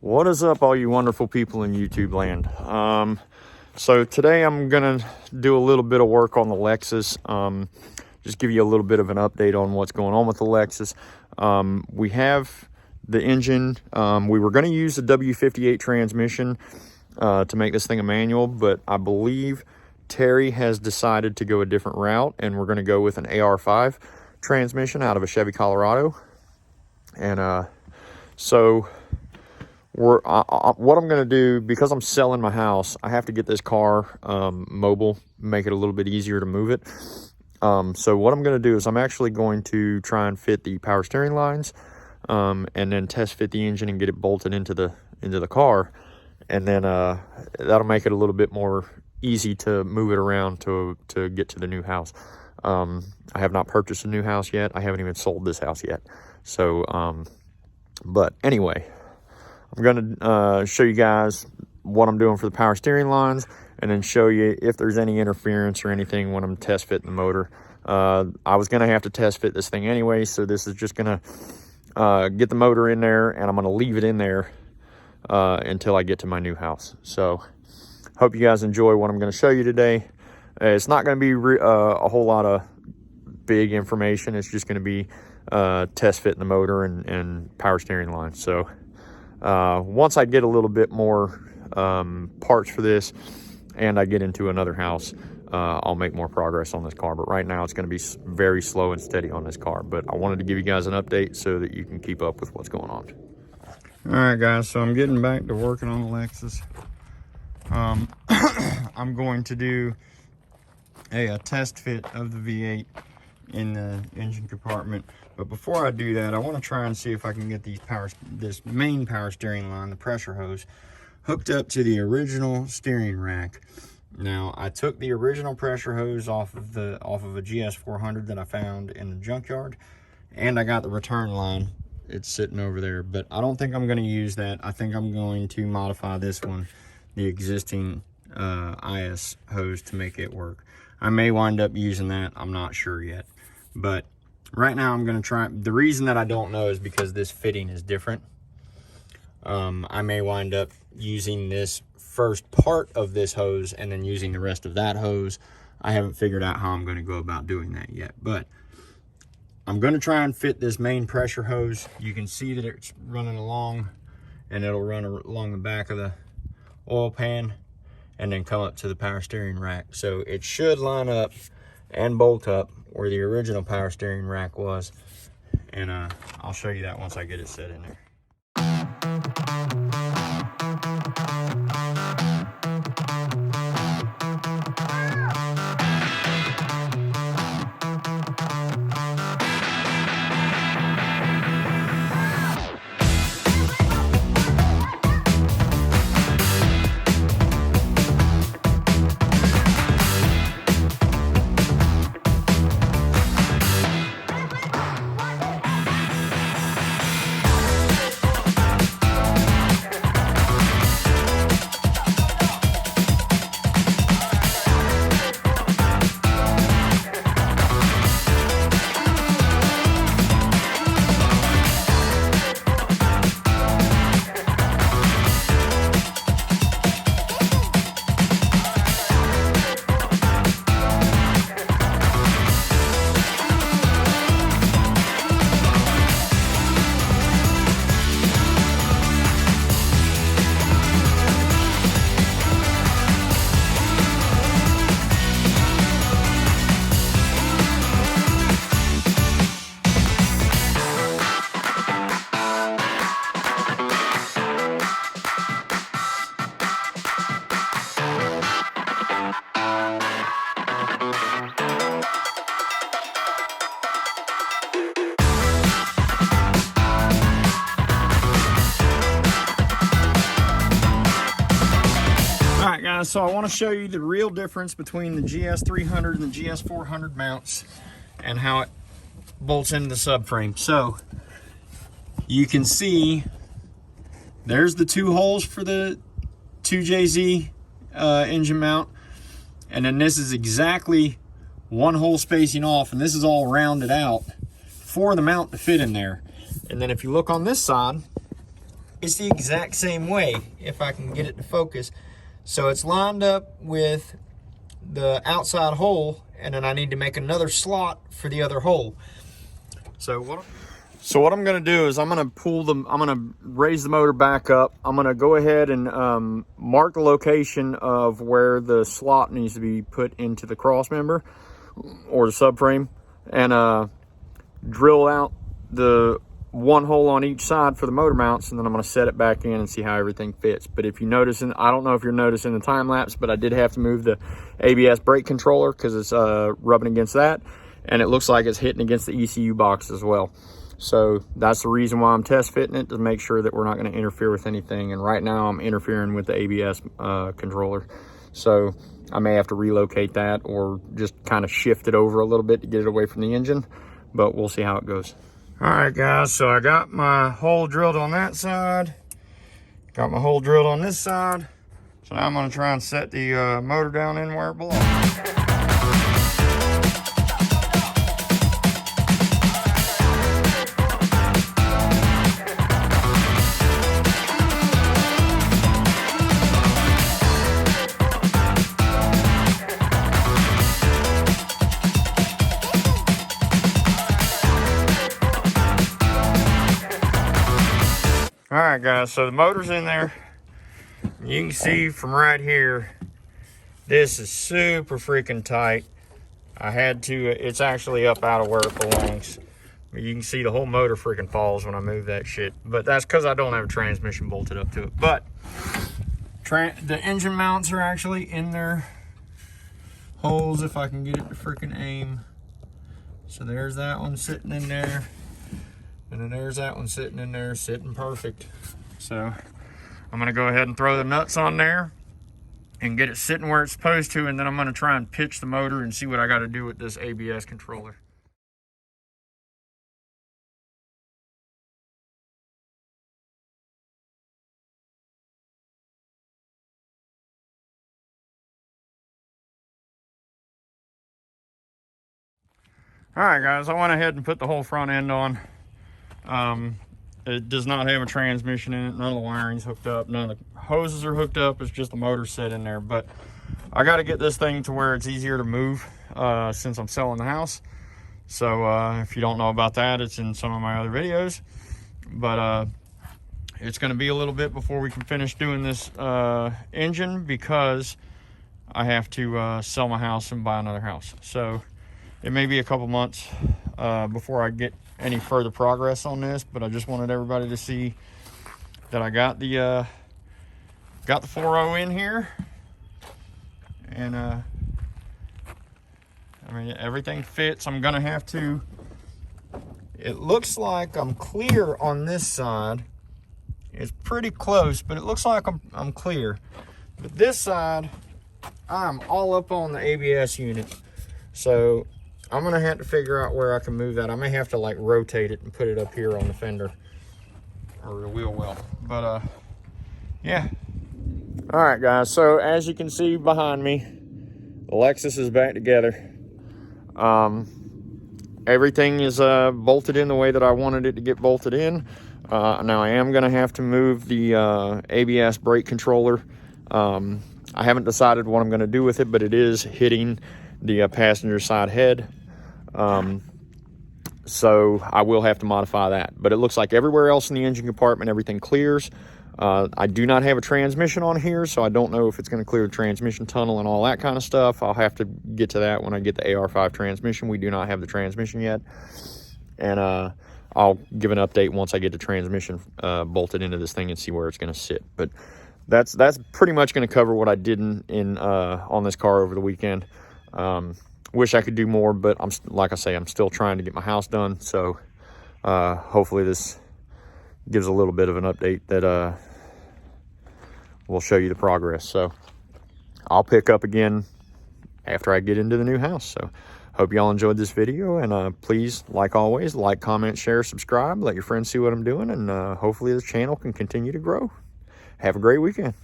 What is up, all you wonderful people in YouTube land? So today I'm gonna do a little bit of work on the Lexus. Just give you a little bit of an update on what's going on with the Lexus. We have the engine. We were gonna use the W58 transmission to make this thing a manual, but I believe Terry has decided to go a different route, and we're gonna go with an AR5 transmission out of a Chevy Colorado. And so what I'm going to do, because I'm selling my house, I have to get this car mobile, make it a little bit easier to move it. So what I'm going to do is I'm actually going to try and fit the power steering lines, and then test fit the engine and get it bolted into the car, and then that'll make it a little bit more easy to move it around to get to the new house. I have not purchased a new house yet. I haven't even sold this house yet. So but anyway, I'm going to show you guys what I'm doing for the power steering lines, and then show you if there's any interference or anything when I'm test fitting the motor. I was going to have to test fit this thing anyway, so this is just going to get the motor in there, and I'm going to leave it in there until I get to my new house. So hope you guys enjoy what I'm going to show you today. It's not going to be a whole lot of big information. It's just going to be test fitting the motor and power steering lines. So once I get a little bit more parts for this and I get into another house, I'll make more progress on this car. But right now it's going to be very slow and steady on this car. But I wanted to give you guys an update so that you can keep up with what's going on. All right, guys, so I'm getting back to working on the Lexus. I'm going to do a test fit of the V8 in the engine compartment. But before I do that, I want to try and see if I can get this main power steering line, the pressure hose, hooked up to the original steering rack. Now, I took the original pressure hose off of a GS400 that I found in the junkyard, and I got the return line. It's sitting over there, but I don't think I'm going to use that. I think I'm going to modify this one, the existing IS hose, to make it work. I may wind up using that. I'm not sure yet, but right now I'm going to try. The reason that I don't know is because this fitting is different. I may wind up using this first part of this hose and then using the rest of that hose. I haven't figured out how I'm going to go about doing that yet, but I'm going to try and fit this main pressure hose. You can see that it's running along, and it'll run along the back of the oil pan and then come up to the power steering rack. So it should line up and bolt up where the original power steering rack was, and I'll show you that once I get it set in there. Guys, so I want to show you the real difference between the GS300 and the GS400 mounts and how it bolts into the subframe. So you can see there's the two holes for the 2JZ engine mount, and then this is exactly one hole spacing off, and this is all rounded out for the mount to fit in there. And then if you look on this side, it's the exact same way, if I can get it to focus. So it's lined up with the outside hole, and then I need to make another slot for the other hole. So what I'm gonna do is I'm gonna raise the motor back up. I'm gonna go ahead and mark the location of where the slot needs to be put into the cross member or the subframe, and drill out the one hole on each side for the motor mounts, and then I'm going to set it back in and see how everything fits. But if you notice, I don't know if you're noticing the time lapse, but I did have to move the ABS brake controller because it's rubbing against that, and it looks like it's hitting against the ECU box as well. So that's the reason why I'm test fitting it, to make sure that we're not going to interfere with anything. And right now I'm interfering with the ABS controller, so I may have to relocate that or just kind of shift it over a little bit to get it away from the engine, but we'll see how it goes. All right, guys, so I got my hole drilled on that side, got my hole drilled on this side. So now I'm going to try and set the motor down in where it belongs. All right, guys, so the motor's in there. You can see from right here, this is super freaking tight. I had to, it's actually up out of where it belongs. You can see the whole motor freaking falls when I move that shit. But that's because I don't have a transmission bolted up to it. But the engine mounts are actually in their holes, if I can get it to freaking aim. So there's that one sitting in there. And then there's that one sitting in there, sitting perfect. So I'm gonna go ahead and throw the nuts on there and get it sitting where it's supposed to, and then I'm gonna try and pitch the motor and see what I gotta do with this ABS controller. All right, guys, I went ahead and put the whole front end on. It does not have a transmission in it. None of the wiring's hooked up. None of the hoses are hooked up. It's just the motor set in there. But I got to get this thing to where it's easier to move since I'm selling the house. So if you don't know about that, it's in some of my other videos. But it's going to be a little bit before we can finish doing this engine, because I have to sell my house and buy another house. So it may be a couple months before I get any further progress on this, but I just wanted everybody to see that I got the 4.0 in here, and I mean, everything fits. I'm gonna have to, it looks like I'm clear on this side. It's pretty close, but it looks like I'm clear. But this side, I'm all up on the ABS unit, so I'm gonna have to figure out where I can move that. I may have to like rotate it and put it up here on the fender or the wheel well. But yeah. All right, guys. So as you can see behind me, the Lexus is back together. Everything is bolted in the way that I wanted it to get bolted in. Now I am gonna have to move the ABS brake controller. I haven't decided what I'm gonna do with it, but it is hitting the passenger side head. So I will have to modify that, but it looks like everywhere else in the engine compartment, everything clears. I do not have a transmission on here, so I don't know if it's going to clear the transmission tunnel and all that kind of stuff. I'll have to get to that when I get the AR5 transmission. We do not have the transmission yet, and I'll give an update once I get the transmission bolted into this thing and see where it's going to sit. But that's pretty much going to cover what I did on this car over the weekend. Wish I could do more, but like I say, I'm still trying to get my house done. So hopefully this gives a little bit of an update that will show you the progress. So I'll pick up again after I get into the new house. So hope y'all enjoyed this video, and please, like always, like, comment, share, subscribe, let your friends see what I'm doing, and hopefully this channel can continue to grow. Have a great weekend.